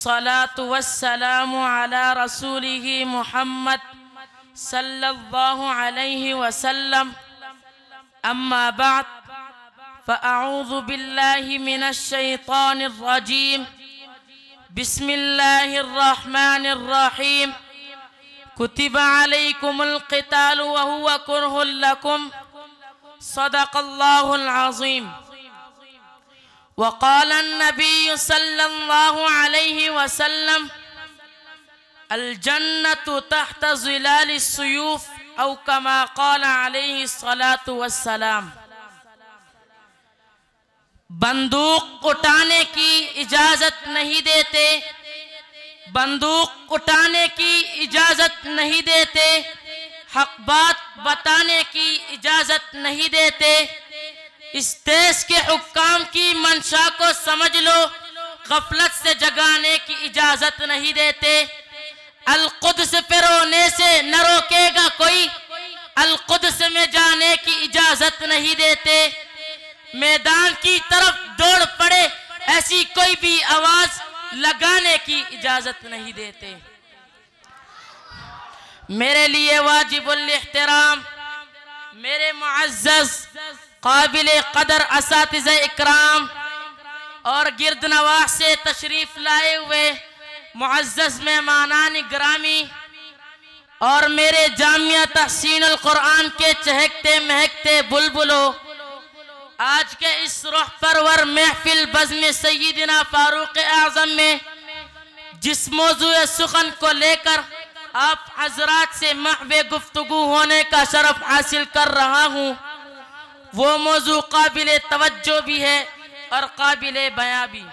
الصلاة والسلام على رسوله محمد صلى الله عليه وسلم أما بعد فأعوذ بالله من الشيطان الرجيم بسم الله الرحمن الرحيم كتب عليكم القتال وهو كره لكم صدق الله العظيم وقال النبي صلى الله عليه وسلم الجنة تحت ظلال السيوف أو كما قال عليه الصلاة والسلام۔ بندوق اٹھانے کی اجازت نہیں دیتے، بندوق اٹھانے کی اجازت نہیں دیتے، حق بات بتانے کی اجازت نہیں دیتے، اس دیش کے حکام کی منشا کو سمجھ لو، غفلت سے جگانے کی اجازت نہیں دیتے، القدس پہ رونے سے نہ روکے گا کوئی، القدس میں جانے کی اجازت نہیں دیتے، میدان کی طرف دوڑ پڑے ایسی کوئی بھی آواز لگانے کی اجازت نہیں دیتے۔ میرے لیے واجب الاحترام میرے معزز قابل قدر اساتذہ اکرام اور گرد نواح سے تشریف لائے ہوئے معزز مہمانان گرامی اور میرے جامعہ تحسین القرآن کے چہکتے مہکتے بلبلوں، آج کے اس روح پرور محفل بزم سیدنا فاروق اعظم میں جس موضوع سخن کو لے کر آپ حضرات سے محو گفتگو ہونے کا شرف حاصل کر رہا ہوں، وہ موضوع قابل توجہ بھی ہے اور قابل بیان بھی۔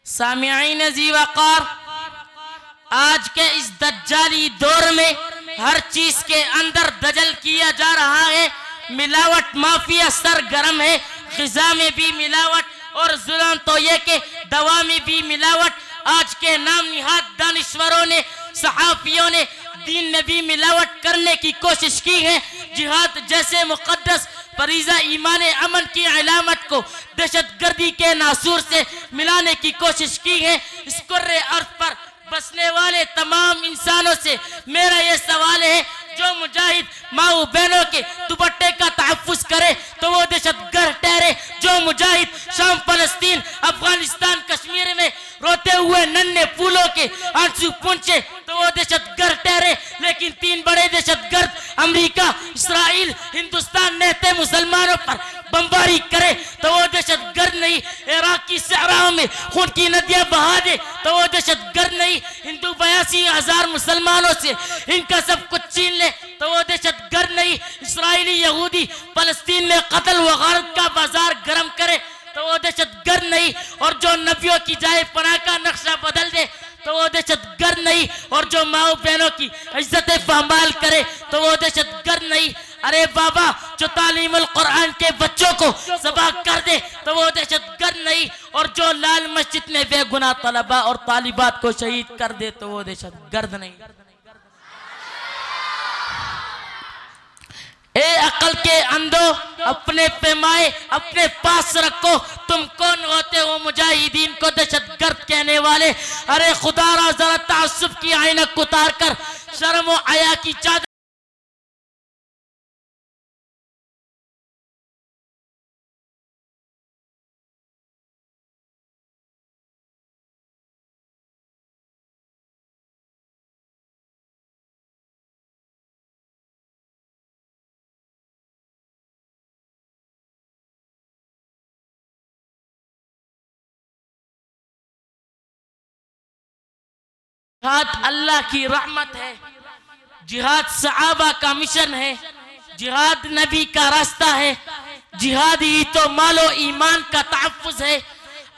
سامعین ذی وقار، آج کے اس دجالی دور میں ہر چیز کے اندر دجل کیا جا رہا ہے، ملاوٹ مافیا سرگرم ہے، غذا میں بھی ملاوٹ اور ظلم تو یہ کہ دوا میں بھی ملاوٹ۔ آج کے نام نہاد دانشوروں نے، صحافیوں نے دین میں بھی ملاوٹ کرنے کی کوشش کی ہے، جہاد جیسے مقدس فریضہ ایمان امن کی علامت کو دہشت گردی کے ناسور سے ملانے کی کوشش کی ہے۔ اس کرۂ ارض پر بسنے والے تمام انسانوں سے میرا یہ سوال ہے، جو مجاہد ماؤں بہنوں کے دوپٹے کا تحفظ کرے تو وہ دہشت گرد ٹھہرے، جو مجاہد شام فلسطین افغانستان کشمیر میں روتے ہوئے ننھے پھولوں کے آنسو پونچھے تو وہ دہشت گرد ٹھہرے، لیکن تین بڑے دہشت گرد امریکہ، اسرائیل، ہندوستان نہتے مسلمانوں پر بمباری کرے تو وہ دہشت گرد نہیں، عراق کی صحراؤں میں خون کی ندیاں بہا دے تو وہ دہشت گرد نہیں، ہندو 82,000 مسلمانوں سے ان کا سب کچھ چھین لے تو وہ دہشت گرد نہیں، اسرائیلی یہودی فلسطین میں قتل و غارت کا بازار گرم کرے تو وہ دہشت گرد نہیں، اور جو نبیوں کی جائے پناہ کا نقشہ بدل دے تو وہ دہشت گرد نہیں، اور جو ماؤں بہنوں کی عزت پامال کرے تو وہ دہشت گرد نہیں۔ ارے بابا، جو تعلیم القرآن کے بچوں کو ذبح کر دے تو وہ دہشت گرد نہیں، اور جو لال مسجد میں بے گناہ طلباء اور طالبات کو شہید کر دے تو وہ دہشت گرد نہیں۔ اے عقل کے اندھو، اپنے پیمائے اپنے پاس رکھو، تم کون ہوتے ہو مجاہدین کو دہشت گرد کہنے والے؟ ارے خدا را ذرا تعصب کی عینک اتار کر شرم و حیا کی چادر جہاد اللہ کی رحمت ہے، جہاد صحابہ کا مشن ہے، جہاد نبی کا راستہ ہے، جہاد ہی تو مال و ایمان کا تحفظ ہے۔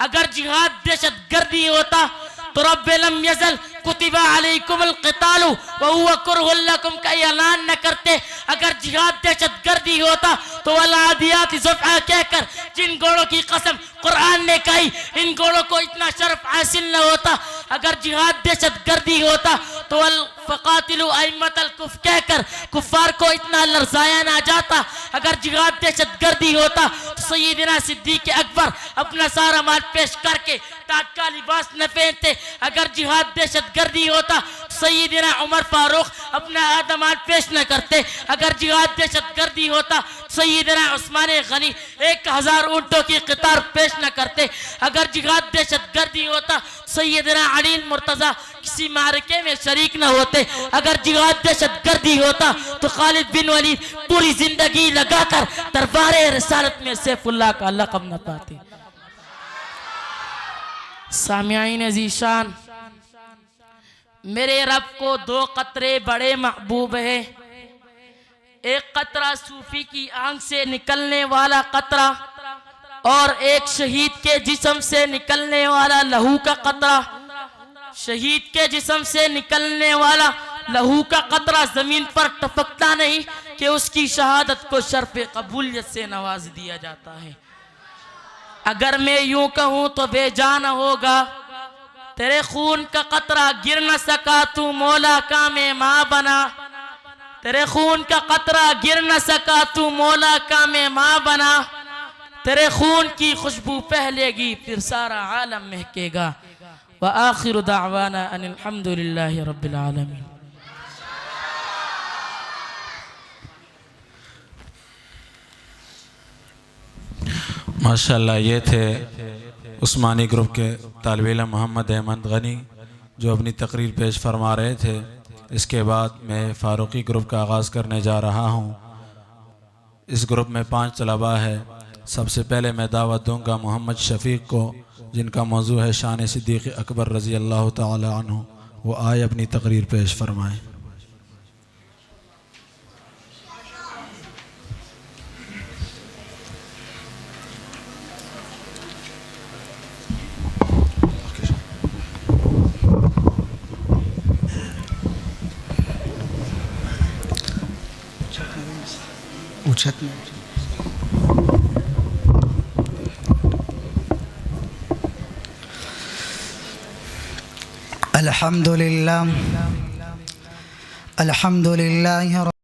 اگر جہاد دہشت گردی ہوتا تو رب لم یزل کتب علیکم القتال وہو کرہ لکم کا اعلان نہ کرتے۔ اگر جہاد دہشت گردی ہوتا تو والعادیات ضبحا کہہ کر جن گھوڑوں کی قسم قرآن نے کہی، ان گھوڑوں کو اتنا شرف حاصل نہ ہوتا۔ اگر جہاد دہشت گردی ہوتا فقاتلوا ائمۃ الکفر کہہ کر کفار کو اتنا لرزایا نہ جاتا. اگر جہاد دہشت گردی ہوتا تو سیدنا صدیق اکبر اپنا سارا مال پیش کر کے ٹاٹ کا لباس نہ پہنتے. اگر جہاد دہشت گردی ہوتا تو سیدنا عمر فاروق اپنا آدھا مال پیش نہ کرتے. اگر جہاد دہشت گردی ہوتا تو سیدنا عثمان غنی 1000 اونٹوں کی قطار پیش نہ کرتے. اگر جہاد دہشت گردی ہوتا سیدنا علی المرتضی کسی معرکے میں شریک نہ ہوتے. اگر جہاد دہشت گردی ہوتا تو خالد بن ولید پوری زندگی لگا کر دربار رسالت میں سیف اللہ کا لقب نہ پاتے. سامعین عزیزان، میرے رب کو 2 قطرے بڑے محبوب ہیں. ایک قطرہ صوفی کی آنکھ سے نکلنے والا قطرہ اور ایک شہید کے جسم سے نکلنے والا لہو کا قطرہ. شہید کے جسم سے نکلنے والا لہو کا قطرہ زمین پر ٹپکتا نہیں کہ اس کی شہادت کو شرف قبولیت سے نواز دیا جاتا ہے. اگر میں یوں کہوں تو بے جان ہوگا، تیرے خون کا قطرہ گر نہ سکا تو مولا کا میں ماں بنا. تیرے خون کا قطرہ گر نہ سکا تو مولا کا میں ماں بنا. تیرے خون کی خوشبو پھیلے گی پھر سارا عالم مہکے گا. وآخر دعوانا ان الحمدللہ رب العالمین. ماشاءاللہ یہ تھے عثمانی گروپ کے طالب علم محمد احمد غنی جو اپنی تقریر پیش فرما رہے تھے. اس کے بعد میں فاروقی گروپ کا آغاز کرنے جا رہا ہوں. اس گروپ میں 5 طلباء ہے. سب سے پہلے میں دعوت دوں گا محمد شفیق کو، جن کا موضوع ہے شان صدیق اکبر رضی اللہ تعالی عنہ. وہ آئے اپنی تقریر پیش فرمائیں. الحمد للہ